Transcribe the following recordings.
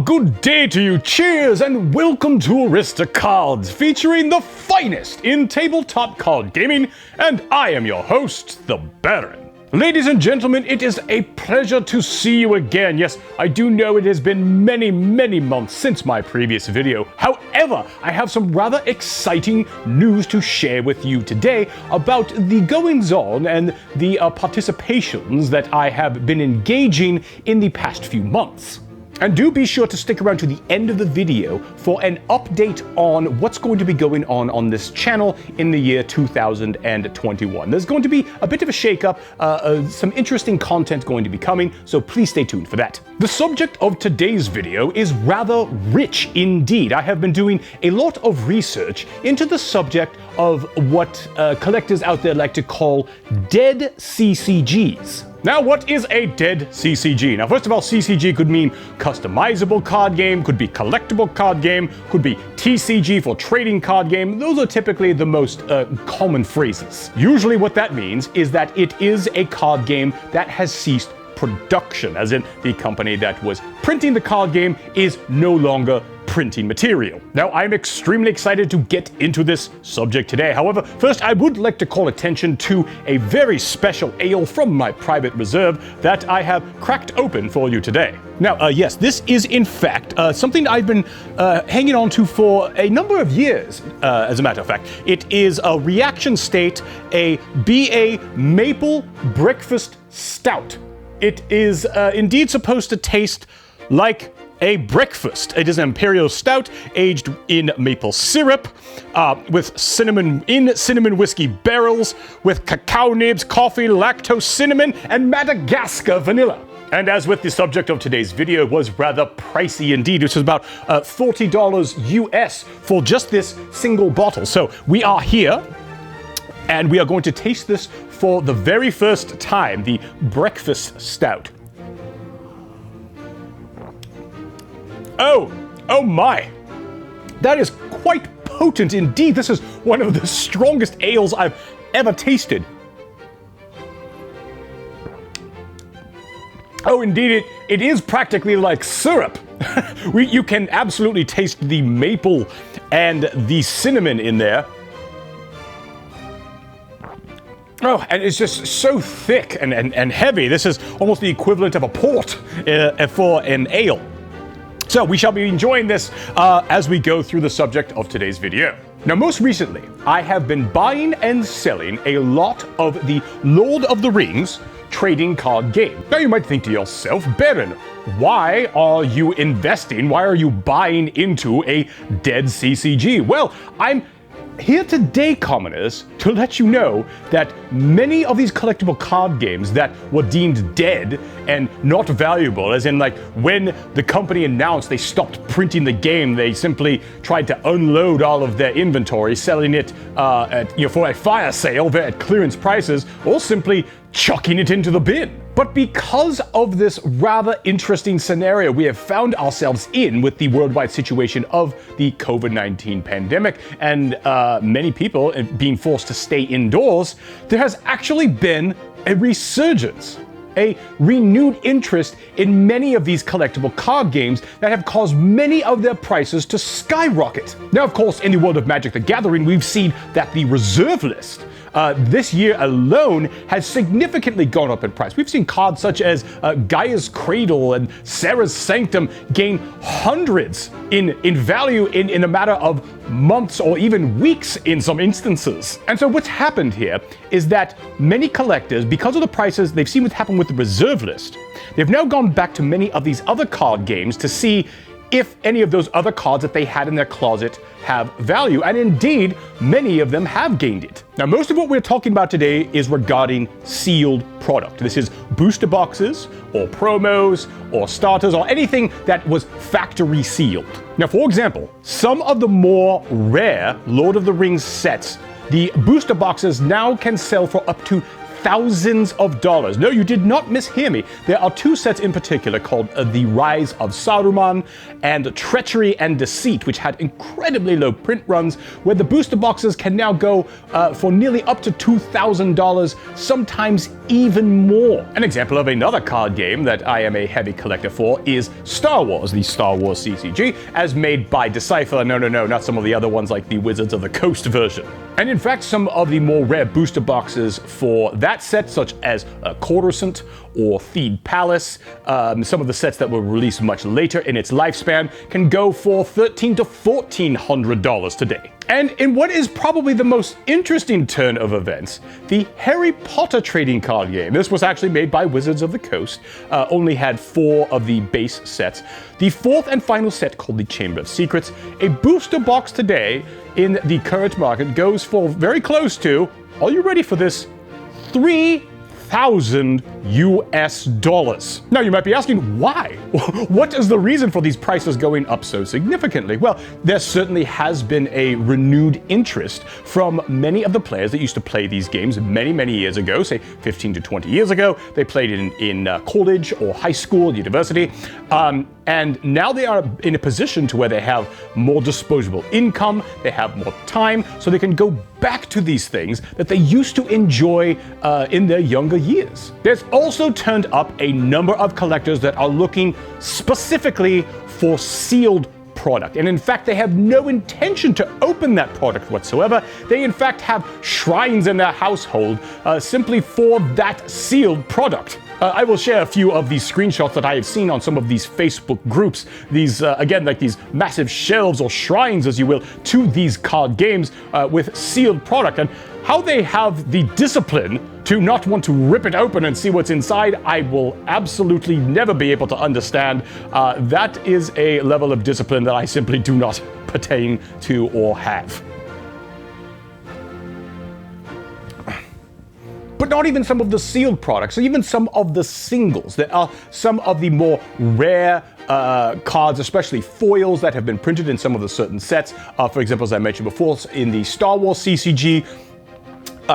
Good day to you, cheers, and welcome to Arista Cards, featuring the finest in tabletop card gaming, and I am your host, the Baron. Ladies and gentlemen, it is a pleasure to see you again. Yes, I do know it has been many months since my previous video. However, I have some rather exciting news to share with you today about the goings-on and the participations that I have been engaging in the past few months. And do be sure to stick around to the end of the video for an update on what's going to be going on this channel in the year 2021. There's going to be a bit of a shake-up, some interesting content going to be coming, so please stay tuned for that. The subject of today's video is rather rich indeed. I have been doing a lot of research into the subject of what collectors out there like to call dead CCGs. Now, what is a dead CCG? Now, first of all, CCG could mean customizable card game, could be collectible card game, could be TCG for trading card game. Those are typically the most common phrases. Usually what that means is that it is a card game that has ceased production, as in the company that was printing the card game is no longer printing material. Now, I'm extremely excited to get into this subject today. However, first I would like to call attention to a very special ale from my private reserve that I have cracked open for you today. Now, yes, this is in fact something I've been hanging on to for a number of years, as a matter of fact. It is a Reaction State, a BA Maple Breakfast Stout. It is indeed supposed to taste like a breakfast. It is an imperial stout aged in maple syrup, with cinnamon whiskey barrels, with cacao nibs, coffee, lactose, cinnamon, and Madagascar vanilla. And as with the subject of today's video, was rather pricey indeed, which is about $40 US for just this single bottle. So we are here, and we are going to taste this for the very first time, the breakfast stout. Oh my! That is quite potent indeed. This is one of the strongest ales I've ever tasted. Oh, indeed, it is practically like syrup. You can absolutely taste the maple and the cinnamon in there. Oh, and it's just so thick and heavy. This is almost the equivalent of a port for an ale. So we shall be enjoying this as we go through the subject of today's video. Now, most recently, I have been buying and selling a lot of the Lord of the Rings trading card game. Now, you might think to yourself, Baron, why are you investing? Why are you buying into a dead CCG? Well, I'm here today, commoners, to let you know that many of these collectible card games that were deemed dead and not valuable, as in like when the company announced they stopped printing the game, they simply tried to unload all of their inventory, selling it for a fire sale at clearance prices, or simply chucking it into the bin. But because of this rather interesting scenario we have found ourselves in with the worldwide situation of the COVID-19 pandemic and many people being forced to stay indoors, there has actually been a resurgence, a renewed interest in many of these collectible card games that have caused many of their prices to skyrocket. Now, of course, in the world of Magic the Gathering, we've seen that the reserve list this year alone has significantly gone up in price. We've seen cards such as Gaia's Cradle and Sarah's Sanctum gain hundreds in value in a matter of months or even weeks in some instances. And so what's happened here is that many collectors, because of the prices they've seen what happened with the reserve list, they've now gone back to many of these other card games to see if any of those other cards that they had in their closet have value, and indeed, many of them have gained it. Now, most of what we're talking about today is regarding sealed product. This is booster boxes, or promos, or starters, or anything that was factory sealed. Now, for example, some of the more rare Lord of the Rings sets, the booster boxes now can sell for up to thousands of dollars. No, you did not mishear me. There are two sets in particular called The Rise of Saruman and Treachery and Deceit, which had incredibly low print runs, where the booster boxes can now go for nearly up to $2,000, sometimes even more. An example of another card game that I am a heavy collector for is Star Wars, the Star Wars CCG, as made by Decipher. No, not some of the other ones like the Wizards of the Coast version. And in fact, some of the more rare booster boxes for that set, such as Coruscant or Theed Palace, some of the sets that were released much later in its lifespan, can go for $1,300 to $1,400 today. And in what is probably the most interesting turn of events, the Harry Potter trading card game. This was actually made by Wizards of the Coast, only had 4 of the base sets. The 4th and final set, called the Chamber of Secrets, a booster box today in the current market goes for very close to, are you ready for this, $3,000 US. Now you might be asking, why? What is the reason for these prices going up so significantly? Well, there certainly has been a renewed interest from many of the players that used to play these games many years ago, say 15 to 20 years ago. They played it in college or high school, university, and now they are in a position to where they have more disposable income, they have more time, so they can go back to these things that they used to enjoy in their younger years. There's also turned up a number of collectors that are looking specifically for sealed product. And in fact, they have no intention to open that product whatsoever. They in fact have shrines in their household simply for that sealed product. I will share a few of these screenshots that I have seen on some of these Facebook groups. These, again, like these massive shelves or shrines, as you will, to these card games with sealed product. And how they have the discipline to not want to rip it open and see what's inside, I will absolutely never be able to understand. That is a level of discipline that I simply do not pertain to or have. But not even some of the sealed products, or even some of the singles. There are some of the more rare cards, especially foils, that have been printed in some of the certain sets. For example, as I mentioned before, in the Star Wars CCG,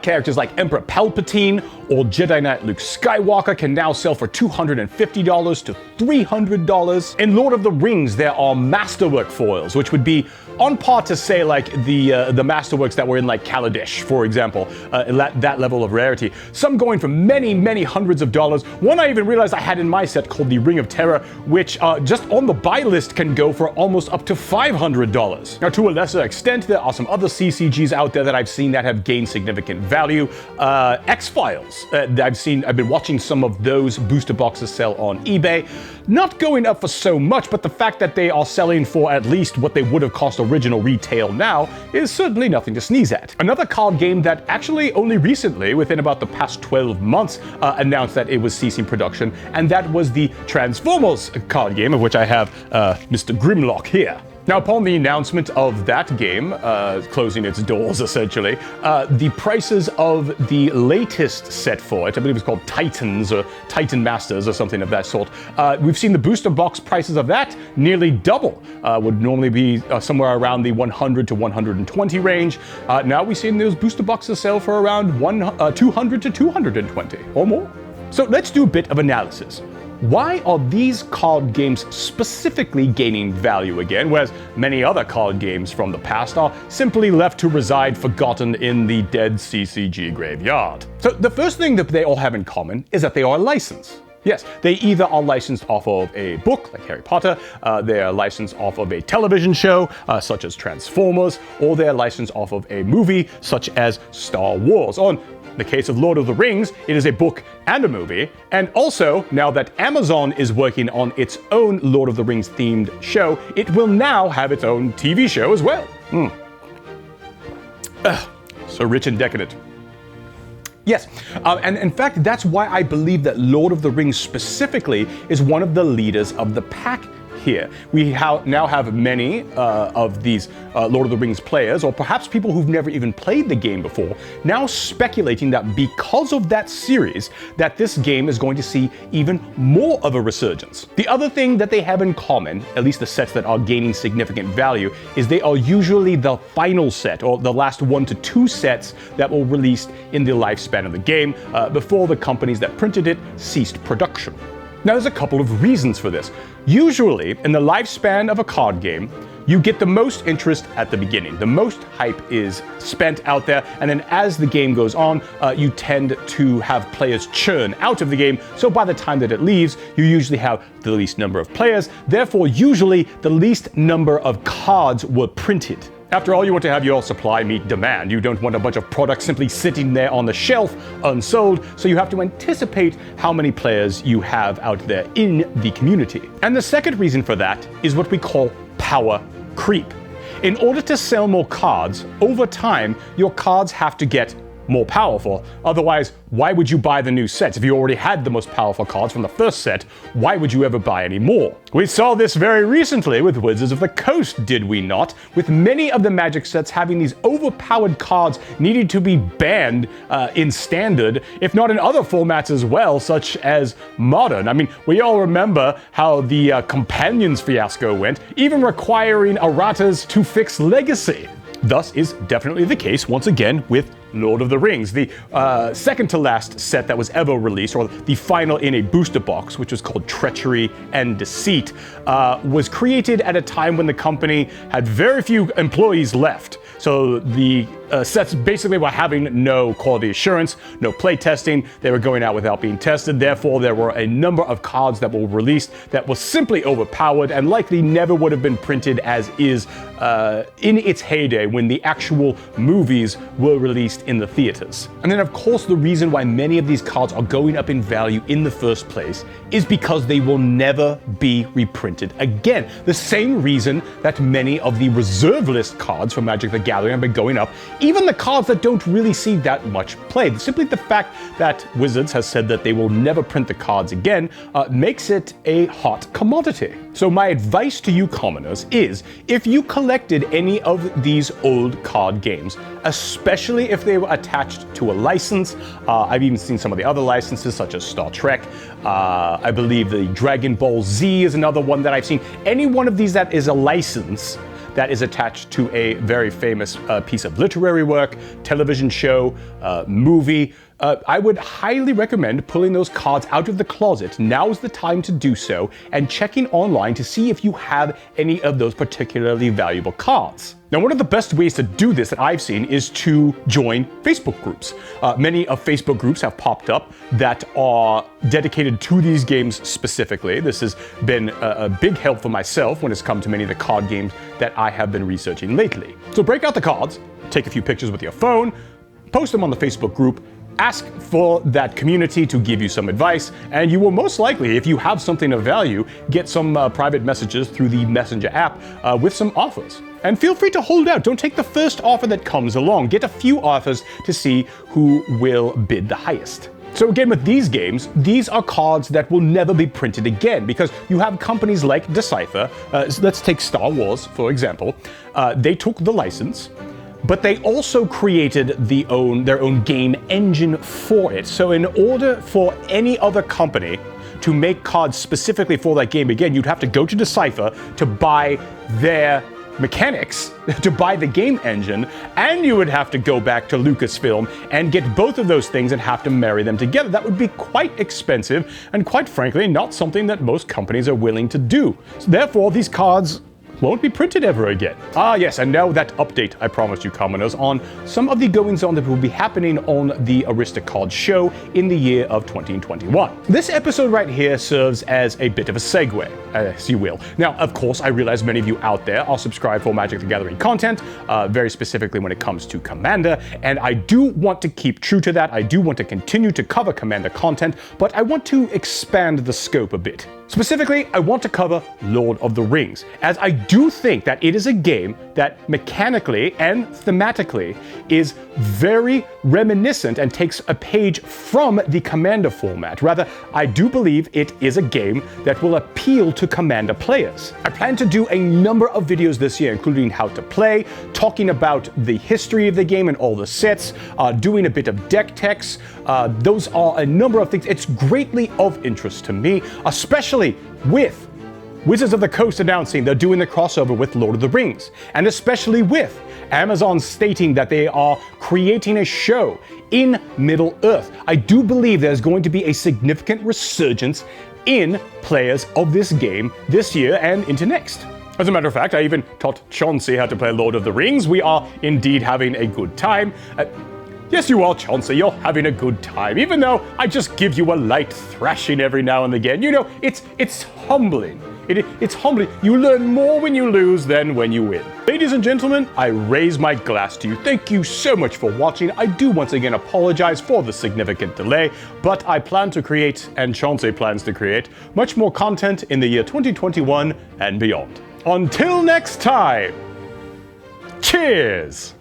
characters like Emperor Palpatine or Jedi Knight Luke Skywalker can now sell for $250 to $300. In Lord of the Rings, there are Masterwork foils, which would be on par to say like the Masterworks that were in like Kaladesh, for example, that level of rarity. Some going for many hundreds of dollars. One I even realized I had in my set called the Ring of Terror, which just on the buy list can go for almost up to $500. Now, to a lesser extent, there are some other CCGs out there that I've seen that have gained significant value. X-Files, I've been watching some of those booster boxes sell on eBay. Not going up for so much, but the fact that they are selling for at least what they would have cost original retail now is certainly nothing to sneeze at. Another card game that actually only recently, within about the past 12 months, announced that it was ceasing production, and that was the Transformers card game, of which I have Mr. Grimlock here. Now, upon the announcement of that game closing its doors, essentially, the prices of the latest set for it, I believe it's called Titans or Titan Masters or something of that sort, we've seen the booster box prices of that nearly double. Would normally be somewhere around the 100 to 120 range. Now we've seen those booster boxes sell for around 200 to 220 or more. So let's do a bit of analysis. Why are these card games specifically gaining value again, whereas many other card games from the past are simply left to reside forgotten in the dead CCG graveyard? So the first thing that they all have in common is that they are licensed. Yes, they either are licensed off of a book, like Harry Potter, they are licensed off of a television show, such as Transformers, or they are licensed off of a movie, such as Star Wars. In the case of Lord of the Rings, it is a book and a movie. And also, now that Amazon is working on its own Lord of the Rings themed show, it will now have its own TV show as well. So rich and decadent. Yes, and in fact, that's why I believe that Lord of the Rings specifically is one of the leaders of the pack here. We now have many of these Lord of the Rings players, or perhaps people who've never even played the game before, now speculating that because of that series, that this game is going to see even more of a resurgence. The other thing that they have in common, at least the sets that are gaining significant value, is they are usually the final set, or the last 1 to 2 sets that were released in the lifespan of the game before the companies that printed it ceased production. Now, there's a couple of reasons for this. Usually, in the lifespan of a card game, you get the most interest at the beginning. The most hype is spent out there, and then as the game goes on, you tend to have players churn out of the game, so by the time that it leaves, you usually have the least number of players, therefore usually the least number of cards were printed. After all, you want to have your supply meet demand. You don't want a bunch of products simply sitting there on the shelf unsold, so you have to anticipate how many players you have out there in the community. And the second reason for that is what we call power creep. In order to sell more cards, over time, your cards have to get more powerful. Otherwise, why would you buy the new sets? If you already had the most powerful cards from the first set, why would you ever buy any more? We saw this very recently with Wizards of the Coast, did we not? With many of the Magic sets having these overpowered cards needing to be banned in Standard, if not in other formats as well, such as Modern. I mean, we all remember how the Companions fiasco went, even requiring erratas to fix Legacy. Thus is definitely the case once again with Lord of the Rings, the second to last set that was ever released, or the final in a booster box, which was called Treachery and Deceit, was created at a time when the company had very few employees left. So the sets basically were having no quality assurance, no play testing, they were going out without being tested, therefore there were a number of cards that were released that were simply overpowered and likely never would have been printed as is in its heyday when the actual movies were released in the theaters. And then of course the reason why many of these cards are going up in value in the first place is because they will never be reprinted again. The same reason that many of the reserve list cards for Magic the Gathering have been going up, even the cards that don't really see that much play. Simply the fact that Wizards has said that they will never print the cards again makes it a hot commodity. So my advice to you commoners is, if you collected any of these old card games, especially if they were attached to a license, I've even seen some of the other licenses such as Star Trek, I believe the Dragon Ball Z is another one that I've seen. Any one of these that is a license that is attached to a very famous piece of literary work, television show, movie, I would highly recommend pulling those cards out of the closet. Now is the time to do so, and checking online to see if you have any of those particularly valuable cards. Now, one of the best ways to do this that I've seen is to join Facebook groups. Many of Facebook groups have popped up that are dedicated to these games specifically. This has been a big help for myself when it's come to many of the card games that I have been researching lately. So break out the cards, take a few pictures with your phone, post them on the Facebook group, ask for that community to give you some advice, and you will most likely, if you have something of value, get some private messages through the Messenger app with some offers. And feel free to hold out. Don't take the first offer that comes along. Get a few offers to see who will bid the highest. So again, with these games, these are cards that will never be printed again, because you have companies like Decipher. Let's take Star Wars, for example. They took the license, but they also created their own game engine for it. So in order for any other company to make cards specifically for that game again, you'd have to go to Decipher to buy their mechanics, to buy the game engine, and you would have to go back to Lucasfilm and get both of those things and have to marry them together. That would be quite expensive and, quite frankly, not something that most companies are willing to do. So therefore, these cards won't be printed ever again. Ah yes, and now that update I promised you commoners on some of the goings-on that will be happening on the Aristocard show in the year of 2021. This episode right here serves as a bit of a segue, as you will. Now, of course, I realize many of you out there are subscribed for Magic the Gathering content, very specifically when it comes to Commander, and I do want to keep true to that. I do want to continue to cover Commander content, but I want to expand the scope a bit. Specifically, I want to cover Lord of the Rings, as I do think that it is a game that mechanically and thematically is very reminiscent and takes a page from the Commander format. Rather, I do believe it is a game that will appeal to Commander players. I plan to do a number of videos this year, including how to play, talking about the history of the game and all the sets, doing a bit of deck techs. Those are a number of things. It's greatly of interest to me, especially with Wizards of the Coast announcing they're doing the crossover with Lord of the Rings, and especially with Amazon stating that they are creating a show in Middle-earth. I do believe there's going to be a significant resurgence in players of this game this year and into next. As a matter of fact, I even taught Chauncey how to play Lord of the Rings. We are indeed having a good time. Yes, you are, Chauncey, you're having a good time, even though I just give you a light thrashing every now and again. You know, it's humbling. It's humbling. You learn more when you lose than when you win. Ladies and gentlemen, I raise my glass to you. Thank you so much for watching. I do once again apologize for the significant delay, but I plan to create, and Chauncey plans to create, much more content in the year 2021 and beyond. Until next time, cheers!